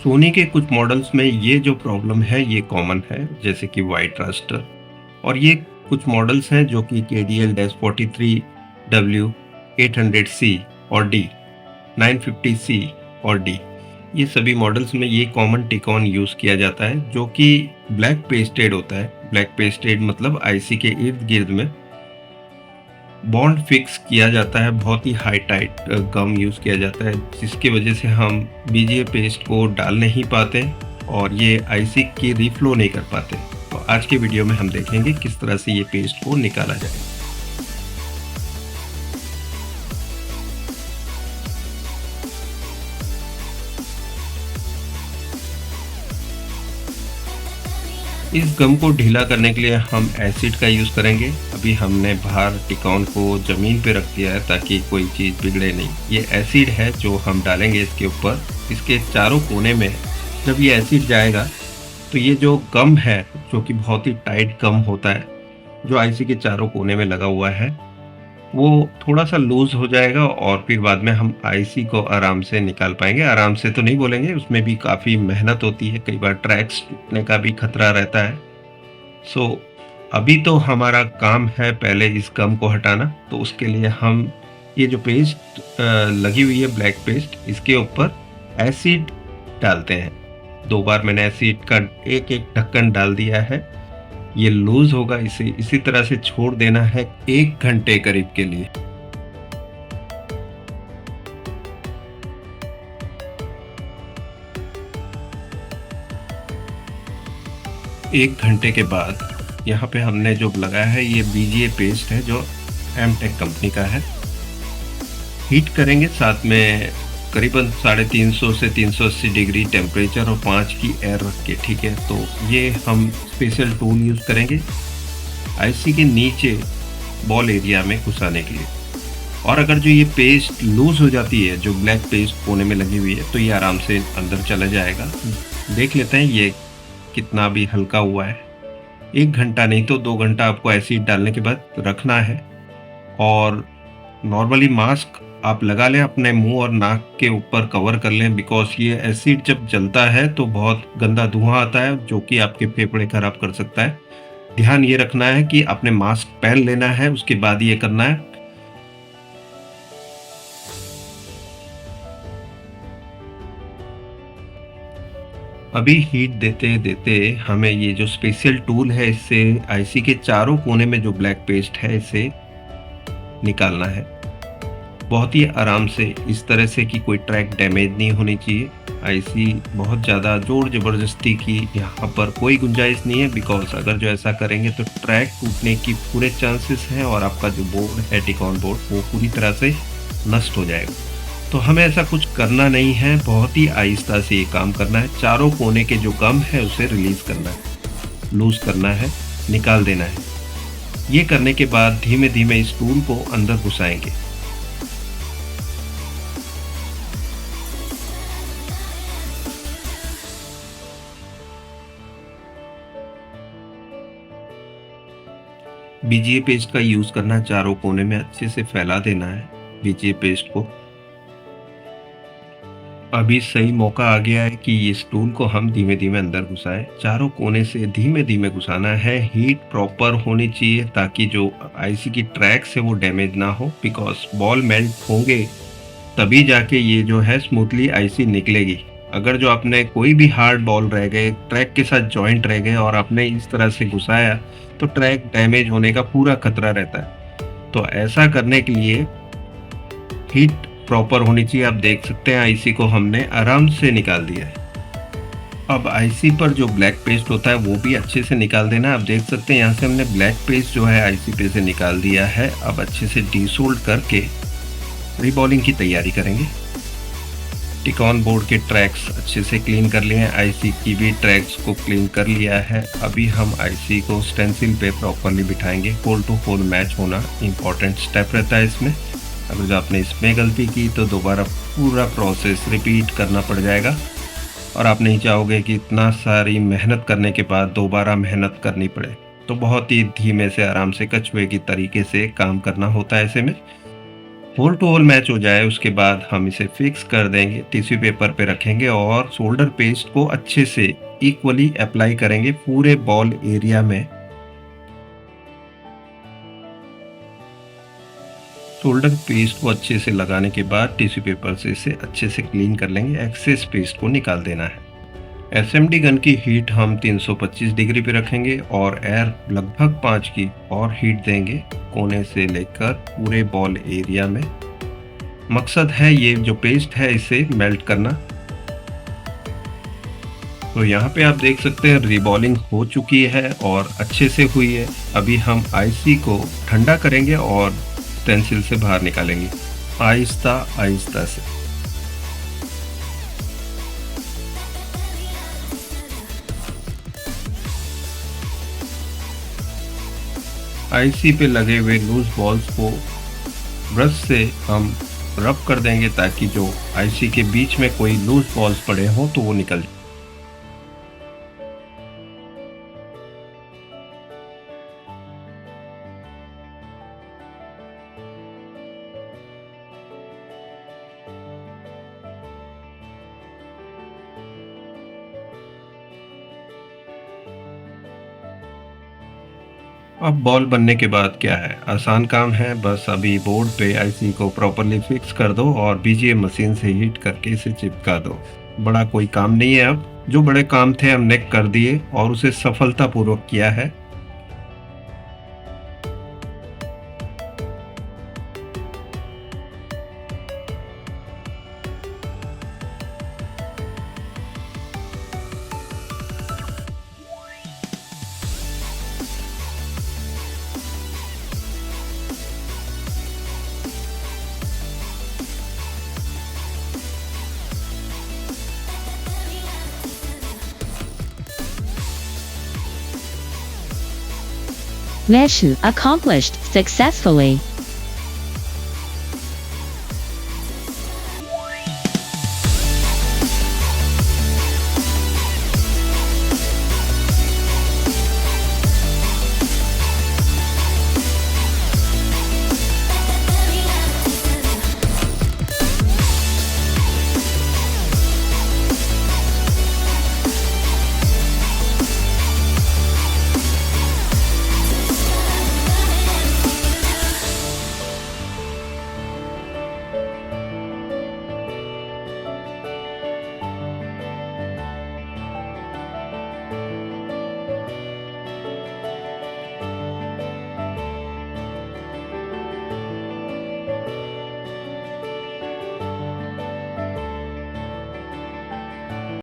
सोनी के कुछ मॉडल्स में ये जो प्रॉब्लम है ये कॉमन है, जैसे कि वाइट रास्टर। और ये कुछ मॉडल्स हैं जो कि KDL-43W 800C और D 950C और D, ये सभी मॉडल्स में ये कॉमन टिकॉन यूज़ किया जाता है जो कि ब्लैक पेस्टेड होता है। ब्लैक पेस्टेड मतलब आईसी के इर्द गिर्द में बॉन्ड फिक्स किया जाता है, बहुत ही हाई टाइट गम यूज़ किया जाता है, जिसकी वजह से हम बीजीए पेस्ट को डाल नहीं पाते और ये आईसी की रीफ्लो नहीं कर पाते। तो आज के वीडियो में हम देखेंगे किस तरह से ये पेस्ट को निकाला जाए। इस गम को ढीला करने के लिए हम एसिड का यूज़ करेंगे। अभी हमने बाहर टिकॉन को ज़मीन पे रख दिया है ताकि कोई चीज़ बिगड़े नहीं। ये एसिड है जो हम डालेंगे इसके ऊपर। इसके चारों कोने में जब ये एसिड जाएगा तो ये जो गम है, जो कि बहुत ही टाइट गम होता है, जो आईसी के चारों कोने में लगा हुआ है, वो थोड़ा सा लूज़ हो जाएगा और फिर बाद में हम आईसी को आराम से निकाल पाएंगे। आराम से तो नहीं बोलेंगे, उसमें भी काफ़ी मेहनत होती है, कई बार ट्रैक्स टूटने का भी खतरा रहता है। सो अभी तो हमारा काम है पहले इस गम को हटाना। तो उसके लिए हम ये जो पेस्ट लगी हुई है ब्लैक पेस्ट, इसके ऊपर एसिड डालते हैं। 2 बार मैंने एसिड का एक ढक्कन डाल दिया है। ये लूज होगा, इसे इसी तरह से छोड़ देना है 1 घंटे करीब के लिए। एक घंटे के बाद यहाँ पे हमने जो लगाया है ये बीजीए पेस्ट है जो एमटेक कंपनी का है। हीट करेंगे, साथ में करीबन 350 से 380 डिग्री टेम्परेचर और 5 की एयर रख के, ठीक है। तो ये हम स्पेशल टूल यूज़ करेंगे आईसी के नीचे बॉल एरिया में घुसाने के लिए। और अगर जो ये पेस्ट लूज हो जाती है, जो ब्लैक पेस्ट कोने में लगी हुई है, तो ये आराम से अंदर चला जाएगा। देख लेते हैं ये कितना भी हल्का हुआ है। 1 घंटा नहीं तो 2 घंटा आपको एसिड डालने के बाद रखना है। और नॉर्मली मास्क आप लगा लें, अपने मुंह और नाक के ऊपर कवर कर लें, बिकॉज ये एसिड जब जलता है तो बहुत गंदा धुआं आता है जो कि आपके फेफड़े खराब कर सकता है। ध्यान ये रखना है कि आपने मास्क पहन लेना है, उसके बाद ये करना है। अभी हीट देते देते हमें ये जो स्पेशल टूल है, इससे आईसी के चारों कोने में जो ब्लैक पेस्ट है इसे निकालना है बहुत ही आराम से, इस तरह से कि कोई ट्रैक डैमेज नहीं होनी चाहिए। आईसी बहुत ज़्यादा जोर ज़बरदस्ती की यहाँ पर कोई गुंजाइश नहीं है, बिकॉज अगर जो ऐसा करेंगे तो ट्रैक टूटने की पूरे चांसेस हैं और आपका जो बोर्ड है, टिकॉन बोर्ड, वो पूरी तरह से नष्ट हो जाएगा। तो हमें ऐसा कुछ करना नहीं है, बहुत ही आहिस्ता से ये काम करना है। चारों कोने के जो गम है उसे रिलीज करना है, लूज करना है, निकाल देना है। ये करने के बाद धीमे धीमे इस टूल को अंदर घुसाएंगे। बीजीए पेस्ट का यूज करना, चारों कोने में अच्छे से फैला देना है बीजीए पेस्ट को। अभी सही मौका आ गया है कि इस टूल को हम धीमे धीमे अंदर घुसाएं। चारों कोने से धीमे धीमे घुसाना है। हीट प्रॉपर होनी चाहिए ताकि जो आईसी की ट्रैक्स है वो डैमेज ना हो, बिकॉज बॉल मेल्ट होंगे तभी जाके ये जो है स्मूथली आईसी निकलेगी। अगर जो आपने कोई भी हार्ड बॉल रह गए, ट्रैक के साथ जॉइंट रह गए और आपने इस तरह से घुसाया तो ट्रैक डैमेज होने का पूरा खतरा रहता है। तो ऐसा करने के लिए हीट प्रॉपर होनी चाहिए। आप देख सकते हैं आईसी को हमने आराम से निकाल दिया है। अब आईसी पर जो ब्लैक पेस्ट होता है वो भी अच्छे से निकाल देना है। आप देख सकते हैं यहाँ से हमने ब्लैक पेस्ट जो है आईसी पे से निकाल दिया है। अब अच्छे से डीसोल्ड करके रीबॉलिंग की तैयारी करेंगे। टिकॉन बोर्ड के ट्रैक्स अच्छे से क्लीन कर लिए हैं, आईसी की भी ट्रैक्स को क्लीन कर लिया है। अभी हम आईसी को स्टेंसिल पे प्रॉपरली बिठाएंगे। होल टू होल मैच होना इंपॉर्टेंट स्टेप रहता है इसमें। अगर जो आपने इसमें गलती की तो दोबारा पूरा प्रोसेस रिपीट करना पड़ जाएगा और आप नहीं चाहोगे कि इतना सारी मेहनत करने के बाद दोबारा मेहनत करनी पड़े। तो बहुत ही धीमे से, आराम से, कछुए की तरीके से काम करना होता है ऐसे में। होल टू होल मैच हो जाए उसके बाद हम इसे फिक्स कर देंगे, टिश्यू पेपर पे रखेंगे और शोल्डर पेस्ट को अच्छे से इक्वली अप्लाई करेंगे पूरे बॉल एरिया में। शोल्डर पेस्ट को अच्छे से लगाने के बाद टिश्यू पेपर से इसे अच्छे से क्लीन कर लेंगे, एक्सेस पेस्ट को निकाल देना है। एसएमडी गन की हीट हम 325 डिग्री पे रखेंगे और एयर लगभग 5 की और हीट देंगे कोने से लेकर पूरे बॉल एरिया में। मकसद है ये जो पेस्ट है इसे मेल्ट करना। तो यहाँ पे आप देख सकते हैं रीबॉलिंग हो चुकी है और अच्छे से हुई है। अभी हम आईसी को ठंडा करेंगे और पेंसिल से बाहर निकालेंगे आहिस्ता आहिस्ता से। आईसी पे लगे हुए लूज बॉल्स को ब्रश से हम रब कर देंगे ताकि जो आईसी के बीच में कोई लूज बॉल्स पड़े हों तो वो निकल जाए। अब बॉल बनने के बाद क्या है, आसान काम है। बस अभी बोर्ड पे आईसी को प्रॉपर्ली फिक्स कर दो और बीजीए मशीन से हीट करके इसे चिपका दो। बड़ा कोई काम नहीं है। अब जो बड़े काम थे हमने कर दिए और उसे सफलतापूर्वक किया है। Mission accomplished successfully.